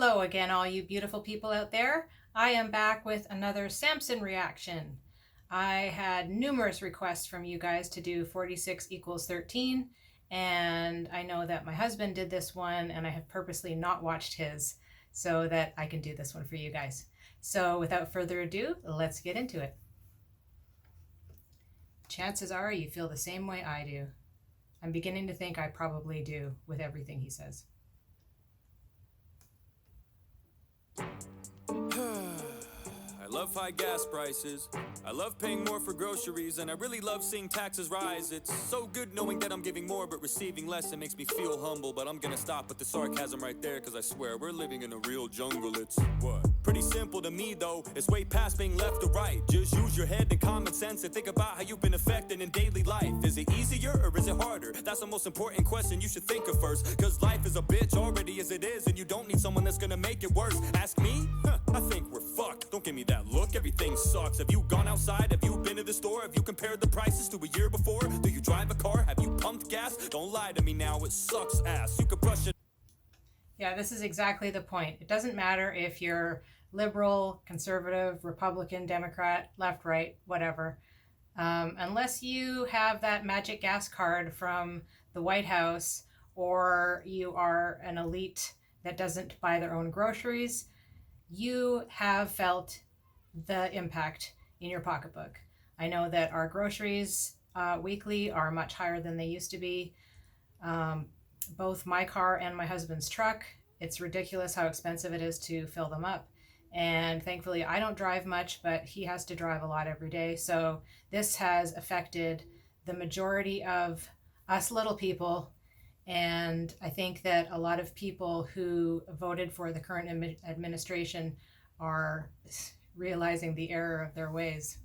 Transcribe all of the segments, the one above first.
Hello again, all you beautiful people out there. I am back with another Samson reaction. I had numerous requests from you guys to do 46 equals 13, and I know that my husband did this one, and I have purposely not watched his so that I can do this one for you guys. So without further ado, let's get into it. Chances are you feel the same way I do. I'm beginning to think I probably do with everything he says. I love high gas prices. I love paying more for groceries, and I really love seeing taxes rise. It's so good knowing that I'm giving more but receiving less. It makes me feel humble, but I'm gonna stop with the sarcasm right there, cause I swear we're living in a real jungle. It's what? Pretty simple to me though, it's way past being left or right. Just use your head and common sense and think about how you've been affected in daily life. Is it easier or is it harder? That's the most important question you should think of first, cause life is a bitch already as it is, and you don't need someone that's gonna make it worse. Ask me? I think we're fucked. Don't give me that look, everything sucks. Have you gone outside? Have you been to the store? Have you compared the prices to a year before? Do you drive a car? Have you pumped gas? Don't lie to me now, it sucks ass. You could brush it. Yeah, this is exactly the point. It doesn't matter if you're liberal, conservative, Republican, Democrat, left, right, whatever. Unless you have that magic gas card from the White House, or you are an elite that doesn't buy their own groceries, you have felt the impact in your pocketbook. I know that our groceries weekly are much higher than they used to be. Both my car and my husband's truck, it's ridiculous how expensive it is to fill them up. And thankfully I don't drive much, but he has to drive a lot every day. So this has affected the majority of us little people. And I think that a lot of people who voted for the current administration are realizing the error of their ways.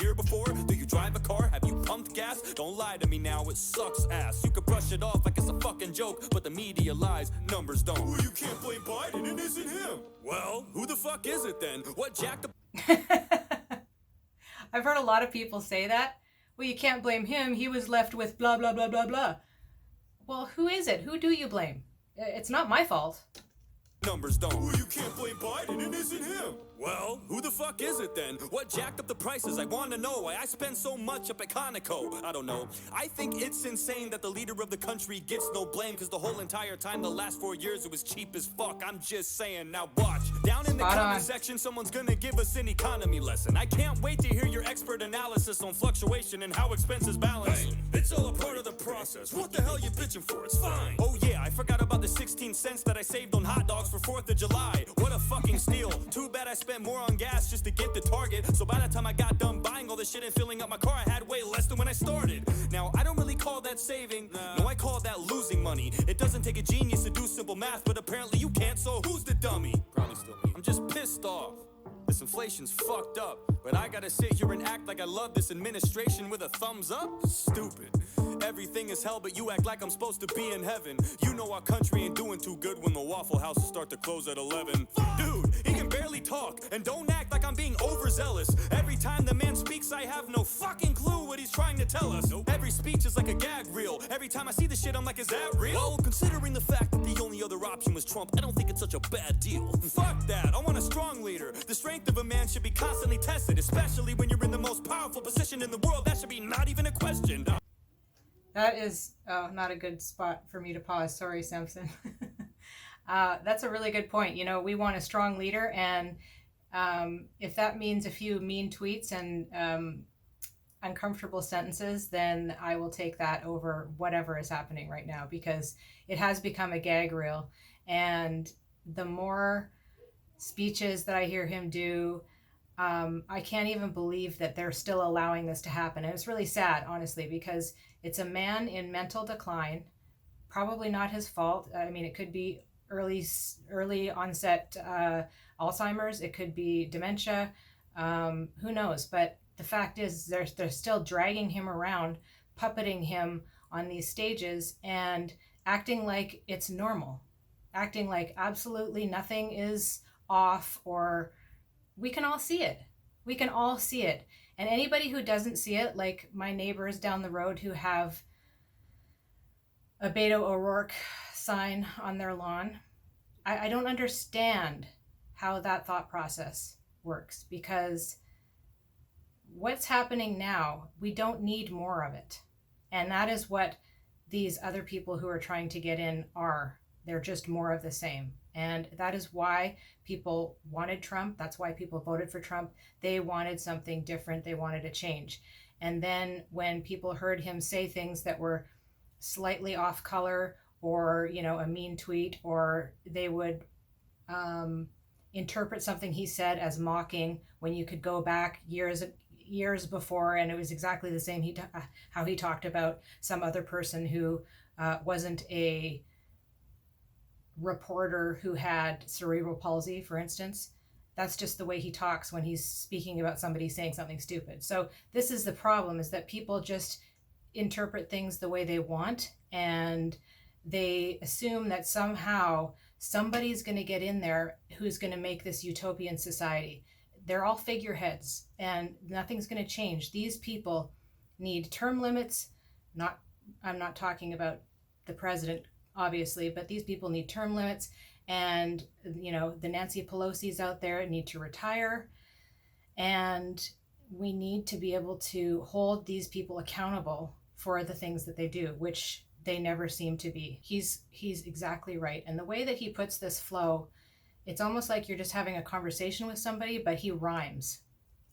Year before? Do you drive a car? Have you pumped gas? Don't lie to me now, it sucks ass. You could brush it off like it's a fucking joke, but the media lies, numbers don't. Well, you can't blame Biden, it isn't him. Well, who the fuck is it then? What jacked I've heard a lot of people say that. Well, you can't blame him. He was left with blah, blah, blah, blah, blah. Well, who is it? Who do you blame? It's not my fault. Numbers don't. Well, you can't blame Biden, it isn't him. Well, who the fuck is it then? What jacked up the prices? I want to know why I spend so much up at Conoco. I don't know. I think it's insane that the leader of the country gets no blame, because the whole entire time, the last 4 years, it was cheap as fuck. I'm just saying. Now watch. Down in the comment section, someone's gonna give us an economy lesson. I can't wait to hear your expert analysis on fluctuation and how expenses balance. Hey, it's all a part of the process. What the hell you bitching for? It's fine. Oh yeah, I forgot about the 16 cents that I saved on hot dogs for 4th of July. What a fucking steal. Too bad I spent more on gas just to get to Target. So by the time I got done buying all this shit and filling up my car, I had way less than when I started. Now, I don't really call that saving. No, I call that losing money. It doesn't take a genius to do simple math, but apparently you can't, so who's the dummy? Probably still me. I'm just pissed off. This inflation's fucked up, but I gotta sit here and act like I love this administration with a thumbs up? Stupid. Everything is hell, but you act like I'm supposed to be in heaven. You know our country ain't doing too good when the Waffle Houses start to close at 11. Dude, he can barely talk, and don't act like I'm being overzealous. Every time the man speaks, I have no fucking clue what he's trying to tell us. Every speech is like a gag reel. Every time I see the shit, I'm like, is that real? Well, considering the fact that the only other option was Trump, I don't think it's such a bad deal. Fuck that, I want a strong leader. The strength of a man should be constantly tested, especially when you're in the most powerful position in the world. That should be not even a question. That is not a good spot for me to pause. Sorry, Samson. That's a really good point. You know, we want a strong leader, and if that means a few mean tweets and uncomfortable sentences, then I will take that over whatever is happening right now, because it has become a gag reel. And the more speeches that I hear him do, I can't even believe that they're still allowing this to happen. And it's really sad, honestly, because it's a man in mental decline, probably not his fault. I mean, it could be early onset Alzheimer's, it could be dementia, who knows? But the fact is, they're still dragging him around, puppeting him on these stages, and acting like it's normal, acting like absolutely nothing is off, or we can all see it. We can all see it. And anybody who doesn't see it, like my neighbors down the road who have a Beto O'Rourke sign on their lawn. I don't understand how that thought process works, because what's happening now, we don't need more of it. And that is what these other people who are trying to get in are. They're just more of the same. And that is why people wanted Trump. That's why people voted for Trump. They wanted something different. They wanted a change. And then when people heard him say things that were slightly off color, or, you know, a mean tweet, or they would interpret something he said as mocking, when you could go back years before and it was exactly the same. How he talked about some other person who wasn't a reporter who had cerebral palsy, for instance. That's just the way he talks when he's speaking about somebody saying something stupid. So this is the problem, is that people just interpret things the way they want, and they assume that somehow somebody's going to get in there who's going to make this utopian society. They're all figureheads, and nothing's going to change. These people need term limits. I'm not talking about the president, obviously, but these people need term limits. And, you know, the Nancy Pelosi's out there need to retire. And we need to be able to hold these people accountable for the things that they do, which they never seem to be. He's exactly right. And the way that he puts this flow, it's almost like you're just having a conversation with somebody, but he rhymes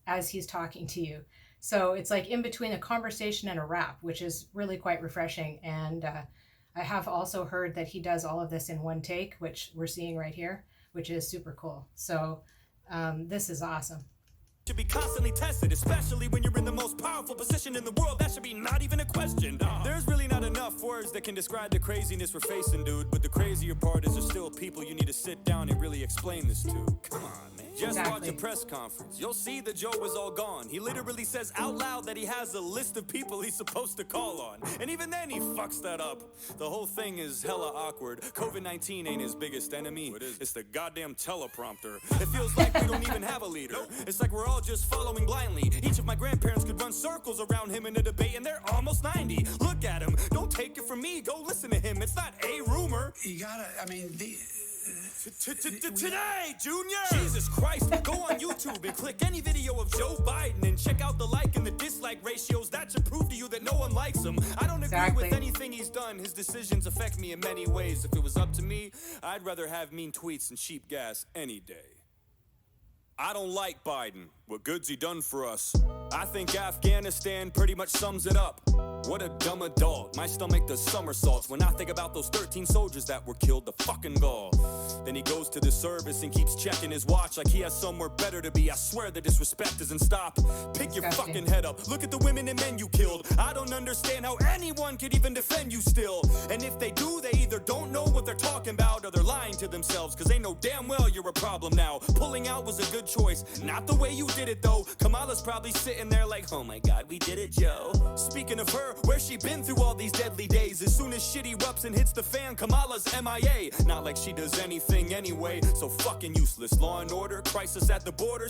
as he's talking to you. So it's like in between a conversation and a rap, which is really quite refreshing. And I have also heard that he does all of this in one take, which we're seeing right here, which is super cool. So this is awesome. Should be constantly tested, especially when you're in the most powerful position in the world. That should be not even a question. There's really not enough words that can describe the craziness we're facing, dude. But the crazier part is there's still people you need to sit down and really explain this to. Come on, man. Just watch a press conference. You'll see the Joe is all gone. He literally says out loud that he has a list of people he's supposed to call on. And even then he fucks that up. The whole thing is hella awkward. COVID-19 ain't his biggest enemy. It's the goddamn teleprompter. It feels like we don't even have a leader. It's like we're all just following blindly. Each of my grandparents could run circles around him in a debate, and they're almost 90. Look at him. Don't take it from me. Go listen to him. It's not a rumor. You gotta, I mean, Today, Junior! Jesus Christ, go on YouTube and click any video of Joe Biden and check out the like and the dislike ratios. That should prove to you that no one likes him. I don't agree with anything he's done. His decisions affect me in many ways. If it was up to me, I'd rather have mean tweets and cheap gas any day. I don't like Biden. What good's he done for us? I think Afghanistan pretty much sums it up. What a dumb adult. My stomach does somersaults when I think about those 13 soldiers that were killed to fucking gall. Then he goes to the service and keeps checking his watch like he has somewhere better to be. I swear the disrespect doesn't stop. Pick your fucking head up. Look at the women and men you killed. I don't understand how anyone could even defend you still. And if they do, they either don't know what they're talking about or they're lying to themselves, because they know damn well you're a problem now. Pulling out was a good choice. Not the way you did it though. Kamala's probably sitting there like, oh my god, we did it, Joe. Speaking of her, where's she been through all these deadly days? As soon as shit erupts and hits the fan, Kamala's MIA. Not like she does anything anyway, so fucking useless. Law and order, crisis at the border,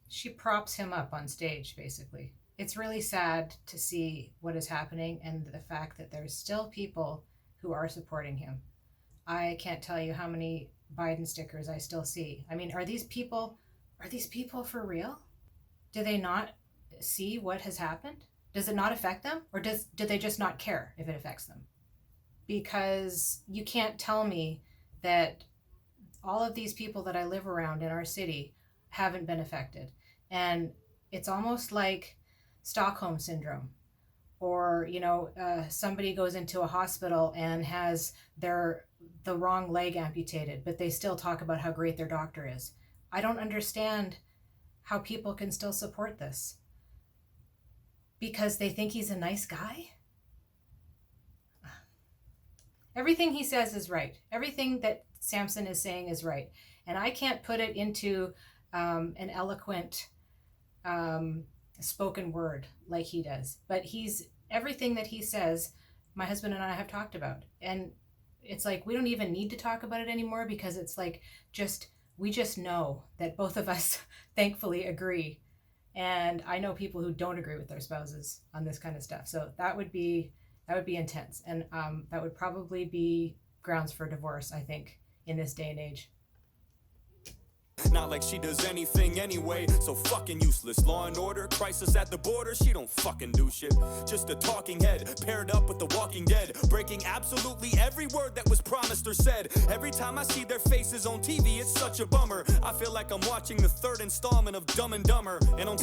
she props him up on stage, basically. It's really sad to see what is happening and the fact that there's still people who are supporting him. I can't tell you how many Biden stickers I still see. I mean, are these people for real? Do they not see what has happened? Does it not affect them? Or do they just not care if it affects them? Because you can't tell me that all of these people that I live around in our city haven't been affected. And it's almost like Stockholm syndrome. Or, somebody goes into a hospital and has the wrong leg amputated, but they still talk about how great their doctor is. I don't understand how people can still support this. Because they think he's a nice guy? Everything he says is right. Everything that Samson is saying is right. And I can't put it into an eloquent spoken word like he does. But everything that he says, my husband and I have talked about. And it's like we don't even need to talk about it anymore, because it's like we just know that both of us thankfully agree. And I know people who don't agree with their spouses on this kind of stuff. So that would be intense. And that would probably be grounds for divorce, I think, in this day and age. Not like she does anything anyway, so fucking useless. Law and order, crisis at the border, she don't fucking do shit. Just a talking head, paired up with the Walking Dead, breaking absolutely every word that was promised or said. Every time I see their faces on TV, it's such a bummer. I feel like I'm watching the third installment of Dumb and Dumber. And on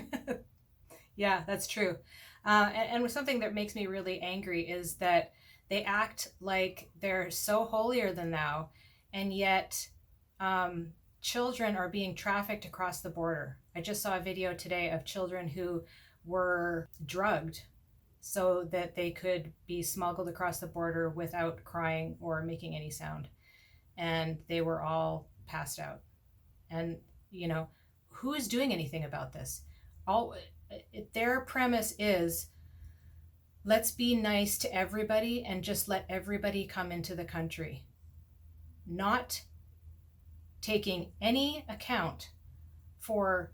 Yeah, that's true. And something that makes me really angry is that they act like they're so holier than thou, and yet children are being trafficked across the border. I just saw a video today of children who were drugged so that they could be smuggled across the border without crying or making any sound. And they were all passed out. And, you know, who is doing anything about this? Their premise is, let's be nice to everybody and just let everybody come into the country. Not taking any account for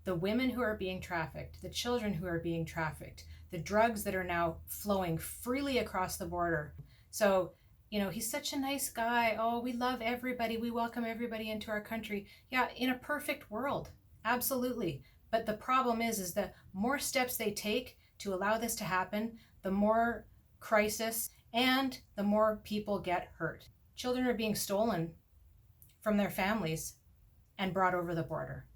the women who are being trafficked, the children who are being trafficked, the drugs that are now flowing freely across the border. So, you know, he's such a nice guy. Oh, we love everybody. We welcome everybody into our country. Yeah, in a perfect world, absolutely. But the problem is the more steps they take to allow this to happen, the more crisis and the more people get hurt. Children are being stolen from their families and brought over the border.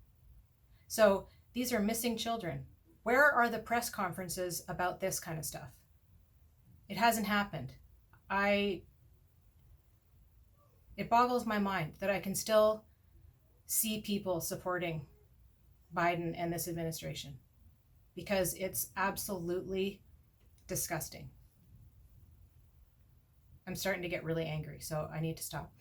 So these are missing children. Where are the press conferences about this kind of stuff? It hasn't happened. It boggles my mind that I can still see people supporting Biden and this administration, because it's absolutely disgusting. I'm starting to get really angry, so I need to stop.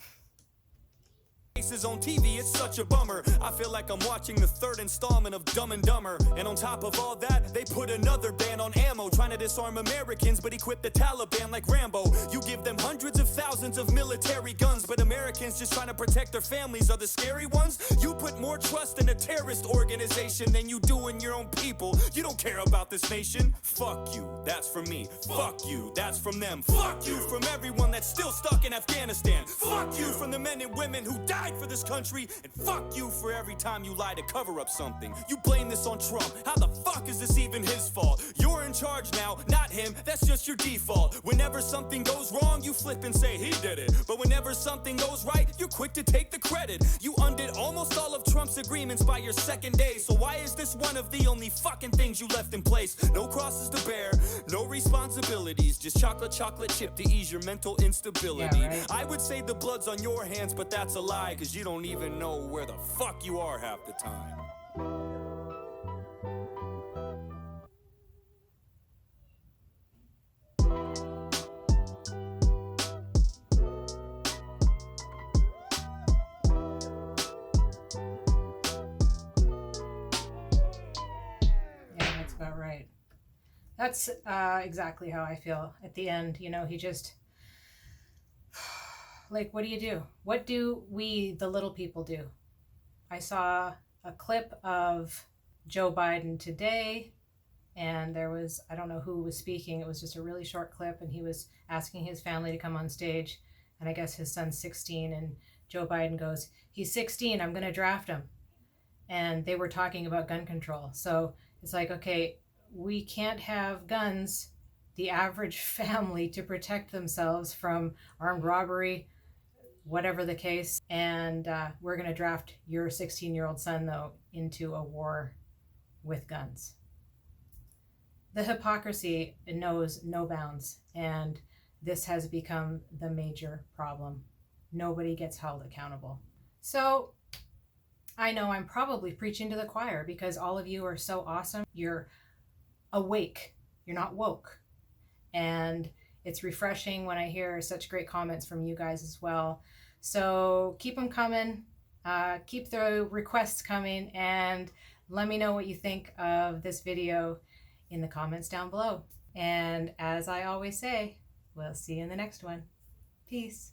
faces on TV, it's such a bummer. I feel like I'm watching the third installment of Dumb and Dumber. And on top of all that, they put another ban on ammo, trying to disarm Americans, but equip the Taliban like Rambo. You give them hundreds of thousands of military guns, but Americans just trying to protect their families are the scary ones. You put more trust in a terrorist organization than you do in your own people. You don't care about this nation. Fuck you, that's from me. Fuck you, that's from them. Fuck you from everyone that's still stuck in Afghanistan. Fuck you from the men and women who died for this country, and fuck you for every time you lie to cover up something. You blame this on Trump. How the fuck is this even his fault? You're in charge now, not him. That's just your default. Whenever something goes wrong, you flip and say he did it. But whenever something goes right, you're quick to take the credit. You undid almost all of Trump's agreements by your second day. So why is this one of the only fucking things you left in place? No crosses to bear, no responsibilities, just chocolate chip to ease your mental instability. Yeah, right. I would say the blood's on your hands, but that's a lie, cause you don't even know where the fuck you are half the time. Yeah, that's about right. That's exactly how I feel at the end. You know, he just, like, what do you do? What do we, the little people, do? I saw a clip of Joe Biden today, and there was, I don't know who was speaking. It was just a really short clip, and he was asking his family to come on stage, and I guess his son's 16, and Joe Biden goes, he's 16, I'm going to draft him. And they were talking about gun control. So it's like, okay, we can't have guns, the average family, to protect themselves from armed robbery, whatever the case. And we're going to draft your 16-year-old son, though, into a war with guns. The hypocrisy knows no bounds, and this has become the major problem. Nobody gets held accountable. So I know I'm probably preaching to the choir, because all of you are so awesome. You're awake. You're not woke. And it's refreshing when I hear such great comments from you guys as well. So keep them coming. Keep the requests coming, and let me know what you think of this video in the comments down below. And as I always say, we'll see you in the next one. Peace.